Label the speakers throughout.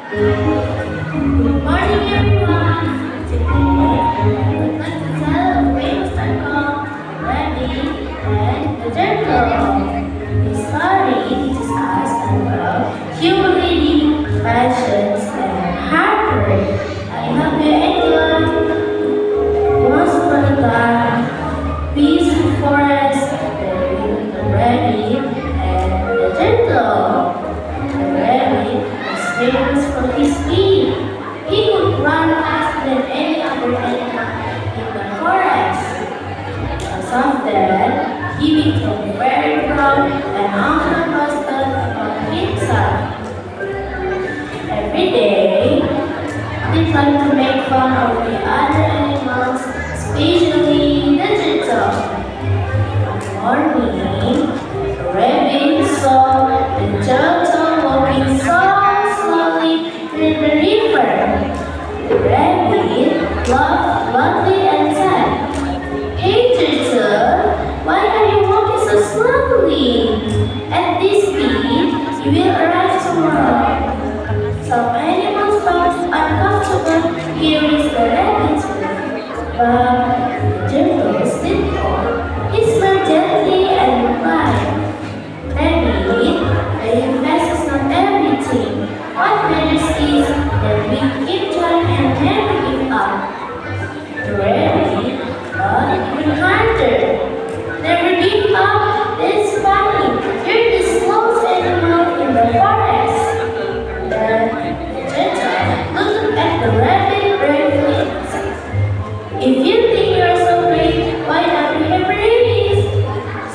Speaker 1: Good morning, everyone. Today, I would like to tell a famous sitcom, Rabbit and the Turtle. This story teaches us about humility, passions, and hard work. I hope you enjoy. Once upon a time, peaceful forest, the rabbit and the turtle. The rabbit was famous for his speed. He could run faster than any other animal in the forest. Because of that, he became very proud and often boasted about himself. Every day, he tried to make fun of the other animals, especially the turtle. One morning, the rabbit saw the turtle walking so slowly near the river. The rabbit laughed loudly and said, "Hey turtle, why are you walking so slowly? At this speed, you will arrive tomorrow." Some animals felt uncomfortable hearing the rabbit's voice, but the turtle did not. He smiled gently and replied, "Rabbit, being fast is not everything. What matters is that we keep trying and never give up." The rabbit thought even harder. "Never give up? That's funny. You're the slowest animal in the forest." Then the turtle looked at the rabbit bravely and said, "If you think you're so great, why don't you have a race?"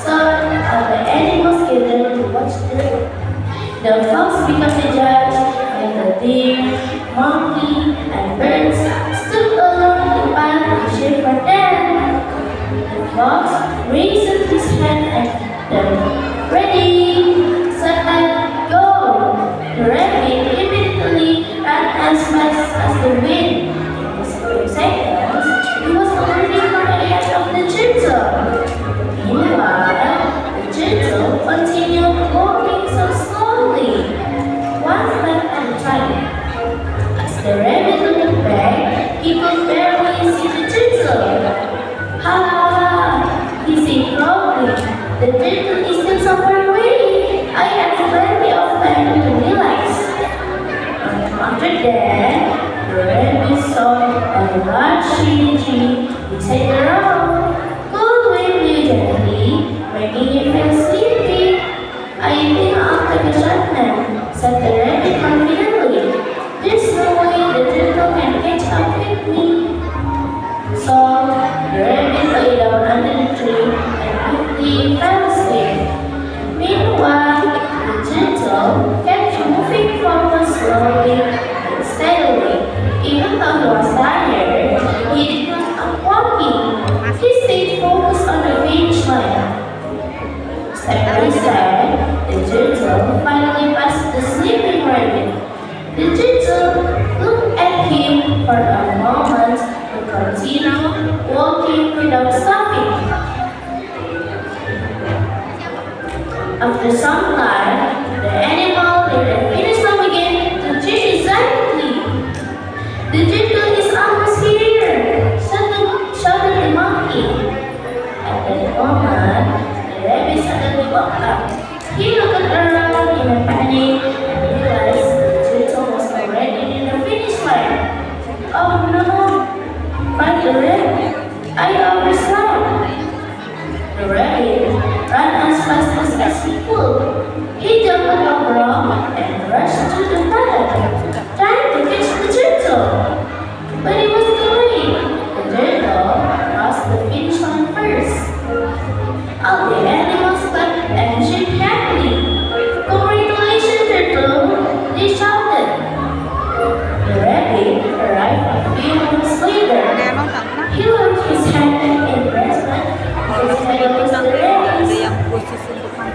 Speaker 1: So all the animals gathered to watch the fox become the judge, and the deer, monkey, and birds stood along to pile and cheer for them. The fox raised his hand and said, "Ready, set, go!" The rabbit immediately ran as fast as the wind. In just a few seconds, he was already far ahead of the turtle. Meanwhile, the turtle continued walking so slowly, one step at a time. As the rabbit looked back, he could barely see the turtle. "Ha ha ha!" he said proudly. "The turtle is still so far away. I have plenty of time to realize." After that, the rabbit saw a large shady tree beside the road. "Cold wind blew gently, making you feel sleepy. I think I'll take a short nap," said the rabbit confidently. "There's no way the turtle can catch up with me." So the rabbit lay down under the tree and quickly fell asleep. Meanwhile, the turtle kept moving forward slowly and steadily. Even though he was tired, he did not stop walking. He stayed focused on the finish line. Step by step, the turtle finally passed the sleeping rabbit. The turtle looked at him for a moment and continued walking without stopping. After some time, the animal near the finish line began to cheer excitedly. "The turtle is almost here!" shouted the monkey. At that moment, the rabbit suddenly woke up. He looked around in a panic and realized the turtle was already near the finish line. "Oh no!" cried the rabbit. "I overslept." The rabbit ran as fast as he could. He jumped over a rock and rushed to the path, trying to catch the turtle. But it was too late. The turtle crossed the finish line first. All the animals clapped and cheered happily. "Congratulations, turtle!" they shouted. The rabbit arrived a few moments later. He waved his hand in embarrassment because he had lost the race.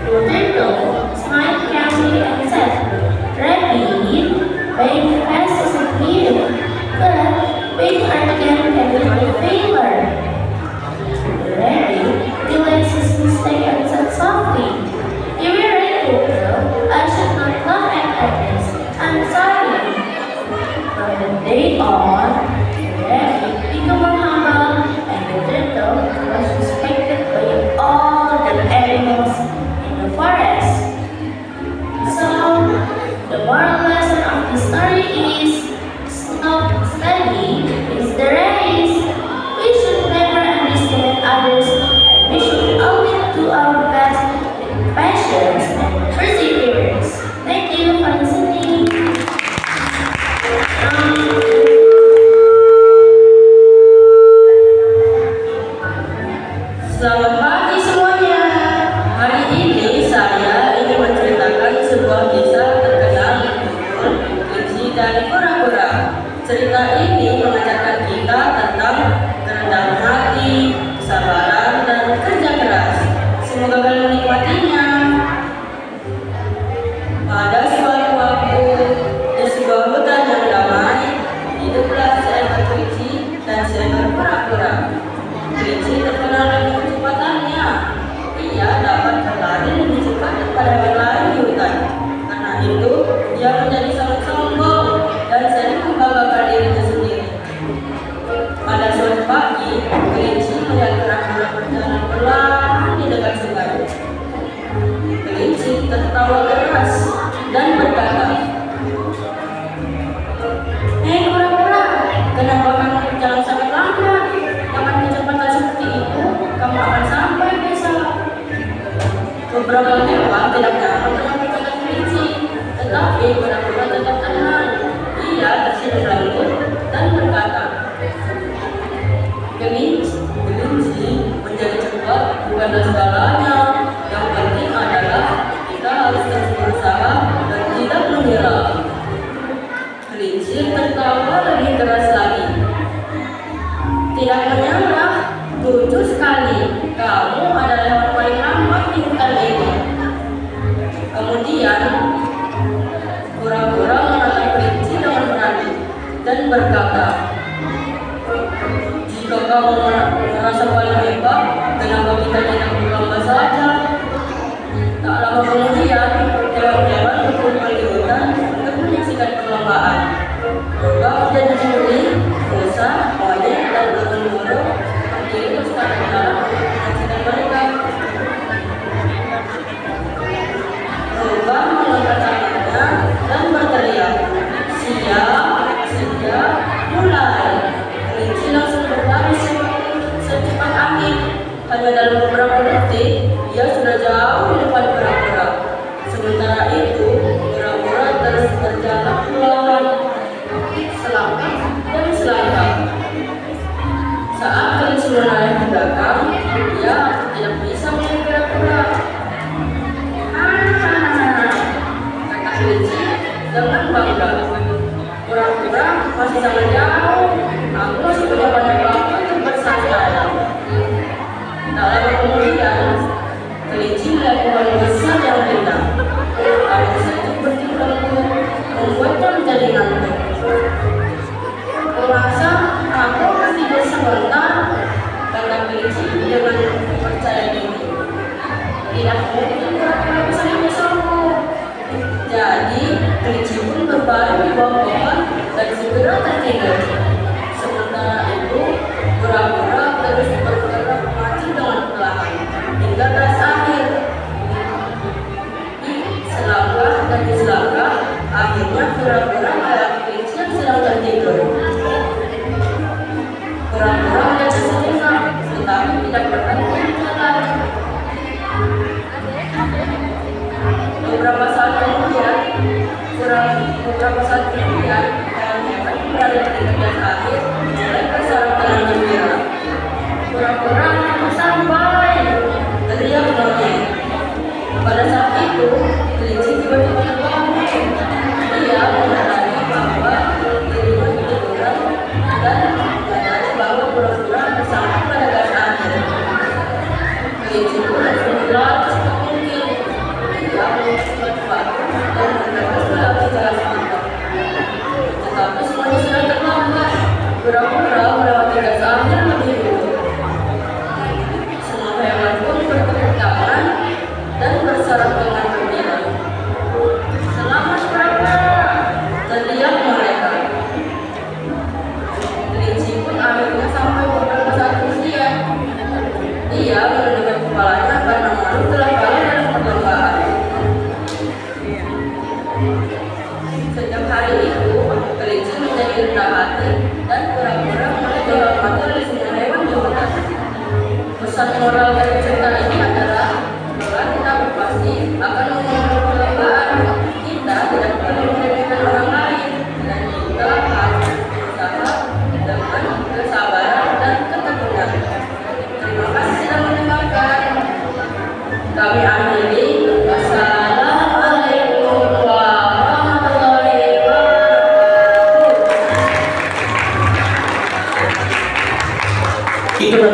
Speaker 1: The turtle smiled calmly and said, "Rabbit, being fast is a gift, but being hard again can be a failure." The rabbit realized his mistake and said softly, "You were right, turtle. I should not laugh at others. I'm sorry." day on, the rabbit became more humble and the turtle was respected by all the animals in the forest. So, the moral lesson of the story is stop studying is the race. We should never underestimate others and we should always do our best with patience and perseverance. Thank you for listening.
Speaker 2: Selamat pagi semuanya. Hari ini saya ingin menceritakan sebuah kisah terkenal Kelinci dan Kura-kura. Cerita ini mengajarkan kita tentang kerendahan hati, kesabaran, dan kerja keras. Semoga kalian menikmatinya. Pada suatu waktu, di sebuah hutan yang damai, hiduplah seekor kelinci dan seekor kura-kura. Kelinci terkenal dengan kecepatannya. Ia dapat berlari lebih cepat daripada hewan lain di hutan. Karena itu, dia menjadi sangat sombong dan sering membanggakan dirinya sendiri. Pada suatu pagi, kelinci melihat kura-kura berjalan perlahan di dekat sungai. Kelinci tertawa keras dan berkata, "Hei kura-kura, kenapa kamu berjalan sangat lambat? Dengan kecepatan seperti itu, kamu akan sampai besok." Beberapa hewan tidak nyaman dengan perkataan kelinci, tetapi kura-kura tetap tenang. Ia tersenyum lembut dan berkata, Kelinci menjadi cepat bukanlah segalanya. Yang penting adalah kita harus terus berusaha dan tidak menyerah. Kelinci tertawa lebih keras lagi. Tidak menyerah, lucu sekali. Kamu adalah hewan paling lambat di hutan ini. Kemudian, kura-kura menatap kelinci dengan berani dan berkata, "Jika kamu merasa paling hebat, kenapa kita tidak berlomba saja?" Tak lama kemudian, hewan-hewan berkumpul di hutan untuk menyaksikan perlombaan. Lomba menjadi juri, rusa, monyet, dan burung-burung berdiri bersama dalam menyaksikan mereka. Lomba mengangkat tangannya dan berteriak, "Siap, mulai!" Kelinci langsung berlari secepat angin. Hanya dalam beberapa detik, dia sudah jauh di depan kura-kura. Sementara itu, kura-kura terus berjalan perlahan, selangkah demi selangkah. Saat kelinci menoleh ke belakang, dia tidak bisa melihat kura-kura. Kata kelinci dengan bangga. Kura-kura masih sangat jauh. Aku masih punya banyak waktu untuk bersantai. Tak lama kemudian, kelinci melihat pohon besar yang rindang. Air sejuk bertimbul membuatnya menjadi ngantuk. "Kurasa aku akan tidur sebentar," kata kelinci dengan percaya diri. "Tidak mungkin kura-kura bisa menyusulku." Jadi, kelinci pun berbaring di bawah pohon dan segera tertidur. Sementara itu, kura-kura terus bergerak maju dengan perlahan hingga batas akhir. Selangkah demi selangkah, akhirnya kura-kura melihat kelinci yang sedang tertidur. Kura-kura menjadi sejenak, tetapi tidak berhenti berjalan. Beberapa saat kemudian, hewan-hewan berada di batas akhir mulai bersorak dengan gembira. "Kura-kura mau sampai!" teriak monyet. Pada saat itu, kelinci tiba-tiba terbangun. Dia menyadari bahwa dirinya ketiduran dan menyadari bahwa kura-kura bersama pada garis akhir. Kelinci pun berlari secepat mungkin. Dia mencoba dan bergegas melewati jalan semangat. Tetapi semuanya sudah terlambat. Kura-kura melewati garis akhir lebih dulu. Semua hewan pun bertepuk tangan dan bersorak dengan gembira. "Selamat kura-kura!" teriak mereka. hari itu, kelinci menjadi rendah hati dan pura-pura mulai menghormati oleh semua hewan di hutan. Pesan moral dari cerita ini adalah bahwa kita berpasti akan mengumpul perlombaan. Kita tidak perlu meremehkan orang lain dan kita harus berusaha dengan kesabaran dan ketekunan. Terima kasih sudah mendengarkan. Kami akhiri. Wassalamualaikum warahmatullahi wabarakatuh.
Speaker 3: Kita